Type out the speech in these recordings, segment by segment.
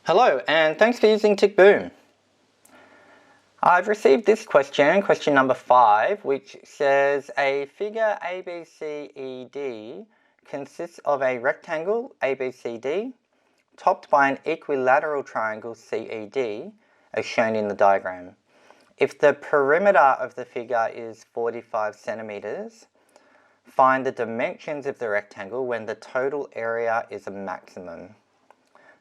Hello, and thanks for using TickBoom. I've received this question number 5, which says a figure ABCED consists of a rectangle ABCD topped by an equilateral triangle CED as shown in the diagram. If the perimeter of the figure is 45 centimeters, find the dimensions of the rectangle when the total area is a maximum.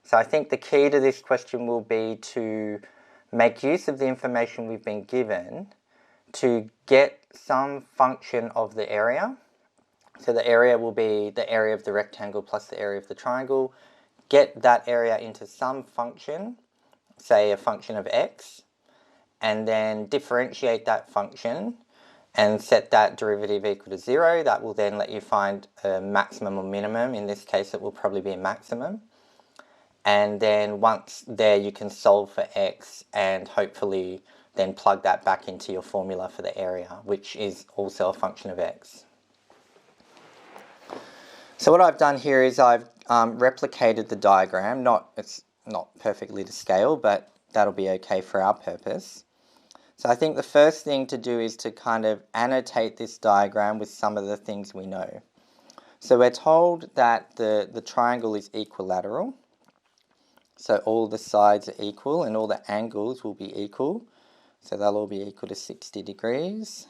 So I think the key to this question will be to make use of the information we've been given to get some function of the area. So the area will be the area of the rectangle plus the area of the triangle. Get that area into some function, say a function of x, and then differentiate that function and set that derivative equal to 0. That will then let you find a maximum or minimum. In this case, it will probably be a maximum. And then once there, you can solve for x and hopefully then plug that back into your formula for the area, which is also a function of x. So what I've done here is I've replicated the diagram. It's not perfectly to scale, but that'll be okay for our purpose. So I think the first thing to do is to kind of annotate this diagram with some of the things we know. So we're told that the triangle is equilateral. So all the sides are equal and all the angles will be equal. So they'll all be equal to 60 degrees.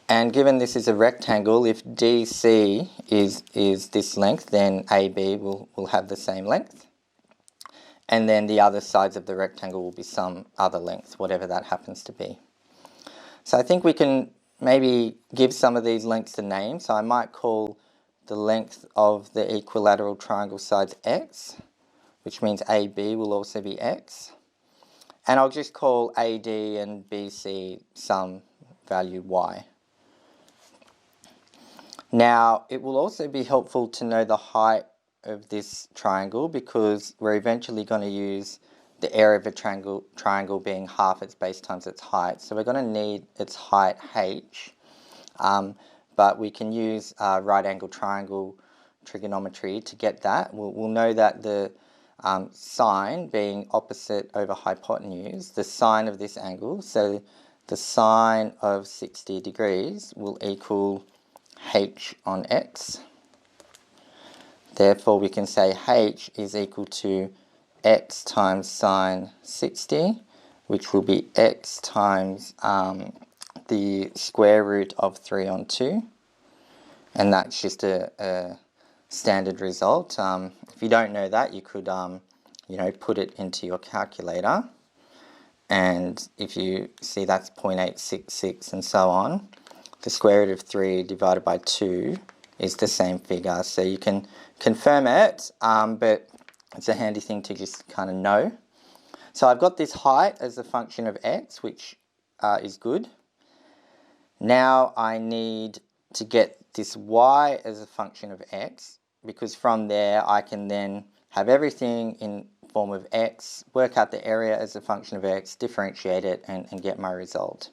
And given this is a rectangle, if DC is this length, then AB will have the same length. And then the other sides of the rectangle will be some other length, whatever that happens to be. So I think we can maybe give some of these lengths a name. So I might call the length of the equilateral triangle sides x, which means AB will also be x. And I'll just call AD and BC some value y. Now, it will also be helpful to know the height of this triangle because we're eventually going to use the area of a triangle being half its base times its height. So we're going to need its height h. But we can use right angle triangle trigonometry to get that. We'll know that the sine being opposite over hypotenuse, the sine of this angle, so the sine of 60 degrees will equal h on x. Therefore we can say h is equal to x times sine 60, which will be x times the square root of 3 on 2, and that's just a standard result. If you don't know that, you could put it into your calculator, and if you see that's 0.866 and so on, the square root of 3 divided by 2 is the same figure. So you can confirm it, but it's a handy thing to just kind of know. So I've got this height as a function of x, which is good. Now I need to get this y as a function of x, because from there I can then have everything in form of x, work out the area as a function of x, differentiate it, and get my result.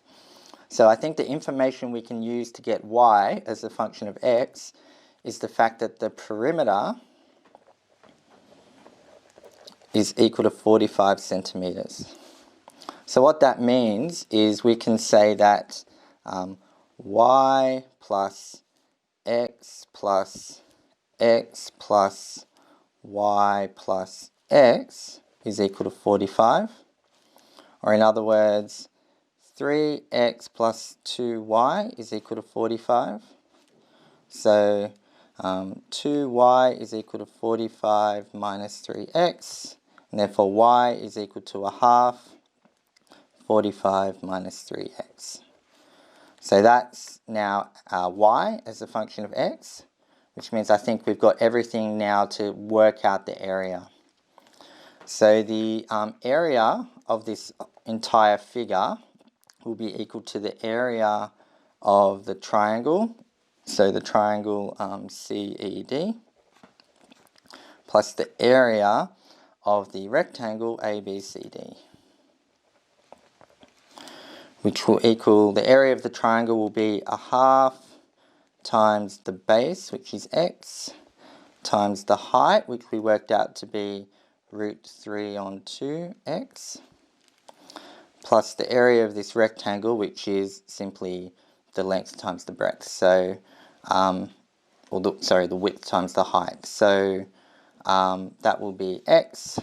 So I think the information we can use to get y as a function of x is the fact that the perimeter is equal to 45 centimeters. So what that means is we can say that y plus x plus x plus y plus x is equal to 45. Or in other words, 3x plus 2y is equal to 45. So 2y is equal to 45 minus 3x, and therefore y is equal to a half 45 minus 3x. So that's now y as a function of x, which means I think we've got everything now to work out the area. So the area of this entire figure will be equal to the area of the triangle, so the triangle CED, plus the area of the rectangle ABCD, which will equal, the area of the triangle will be a half times the base, which is x, times the height, which we worked out to be root 3 on 2x, plus the area of this rectangle, which is simply the length times the breadth. So, the width times the height. So that will be x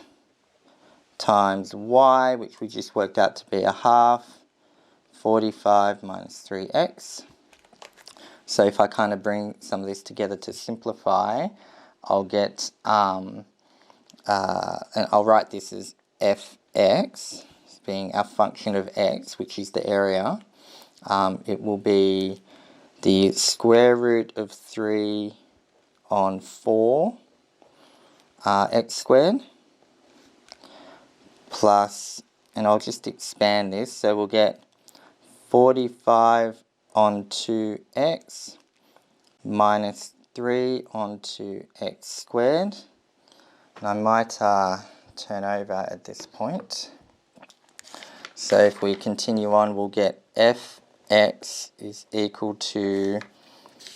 times y, which we just worked out to be a half, 45 minus 3x. So if I kind of bring some of this together to simplify, I'll get, and I'll write this as fx, being our function of x, which is the area. It will be the square root of 3 on 4 x squared, plus, and I'll just expand this, so we'll get 45 on 2x minus 3 on 2x squared. And I might turn over at this point. So if we continue on, we'll get fx is equal to,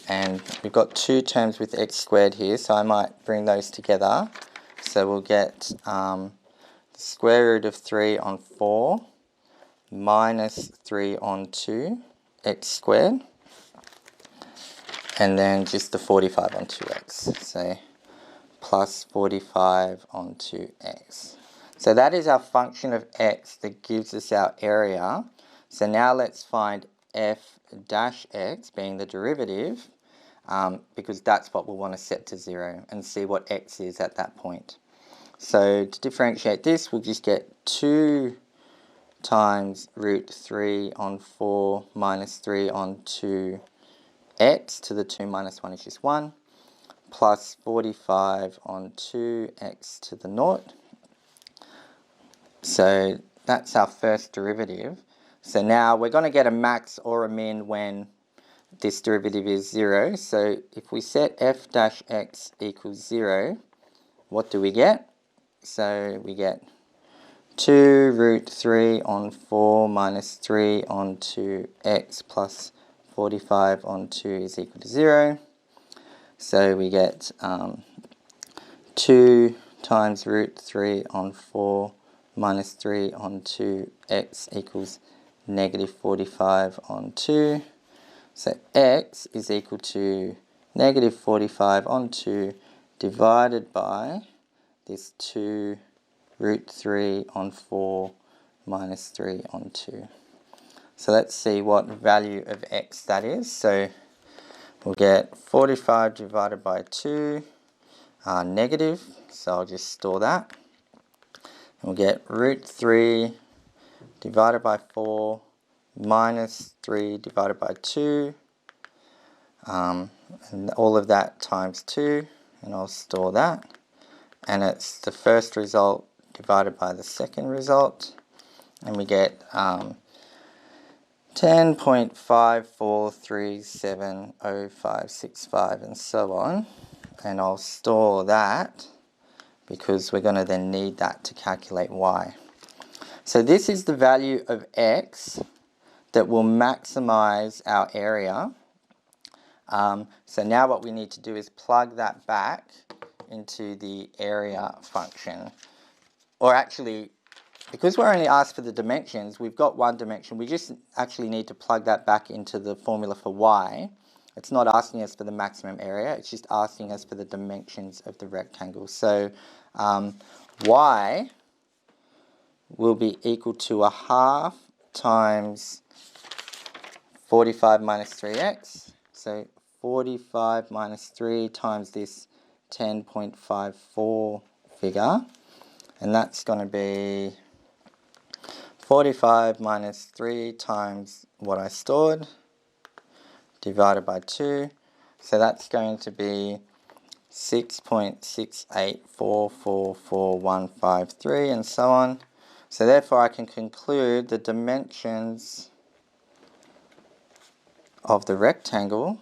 and we've got two terms with x squared here, so I might bring those together. So we'll get the square root of 3 on 4 minus 3 on 2 x squared, and then just the 45 on 2x, so plus 45 on 2x. So that is our function of x that gives us our area. So now let's find f dash x, being the derivative, because that's what we'll want to set to 0 and see what x is at that point. So to differentiate this, we'll just get 2 times root 3 on 4 minus 3 on 2x to the 2 minus 1 is just 1, plus 45 on 2x to the 0. So that's our first derivative. So now we're going to get a max or a min when this derivative is 0. So if we set f dash x equals 0, what do we get? So we get 2 root 3 on 4 minus 3 on 2x plus 45 on 2 is equal to 0. So we get 2 times root 3 on 4 minus 3 on 2x equals negative 45 on 2. So x is equal to negative 45 on 2 divided by this 2 root 3 on 4 minus 3 on 2. So let's see what value of x that is. So we'll get 45 divided by 2, negative, so I'll just store that. And we'll get root 3 divided by 4 minus 3 divided by 2, and all of that times 2, and I'll store that. And it's the first result divided by the second result, and we get 10.54370565 and so on. And I'll store that because we're going to then need that to calculate y. So this is the value of x that will maximize our area. So now what we need to do is plug that back into the area function. Or actually, because we're only asked for the dimensions, we've got one dimension. We just actually need to plug that back into the formula for y. It's not asking us for the maximum area, it's just asking us for the dimensions of the rectangle. So y will be equal to a half times 45 minus 3x. So 45 minus 3 times this 10.54 figure. And that's going to be 45 minus 3 times what I stored divided by 2. So that's going to be 6.684444153 and so on. So therefore I can conclude the dimensions of the rectangle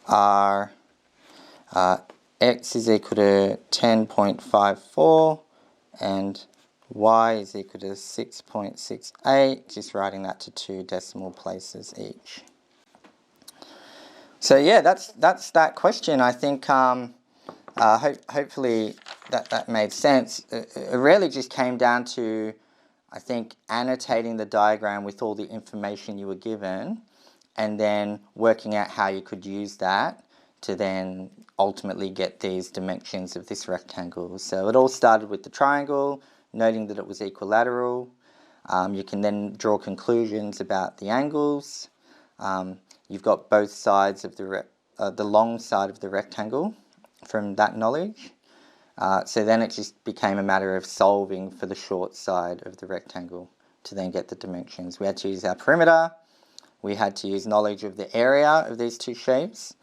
are x is equal to 10.54 and y is equal to 6.68, just writing that to 2 decimal places each. So yeah, that's that question. I think hopefully that made sense. It really just came down to, I think, annotating the diagram with all the information you were given, and then working out how you could use that to then ultimately get these dimensions of this rectangle. So it all started with the triangle, noting that it was equilateral. You can then draw conclusions about the angles. You've got both sides of the long side of the rectangle from that knowledge. So then it just became a matter of solving for the short side of the rectangle to then get the dimensions. We had to use our perimeter. We had to use knowledge of the area of these two shapes.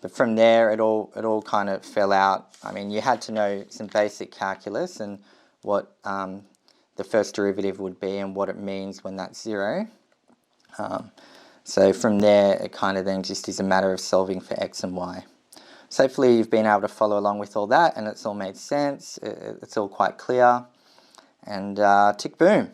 But from there, it all kind of fell out. I mean, you had to know some basic calculus and what the first derivative would be and what it means when that's zero. So from there, it kind of then just is a matter of solving for x and y. So hopefully you've been able to follow along with all that and it's all made sense. It's all quite clear. And tick boom.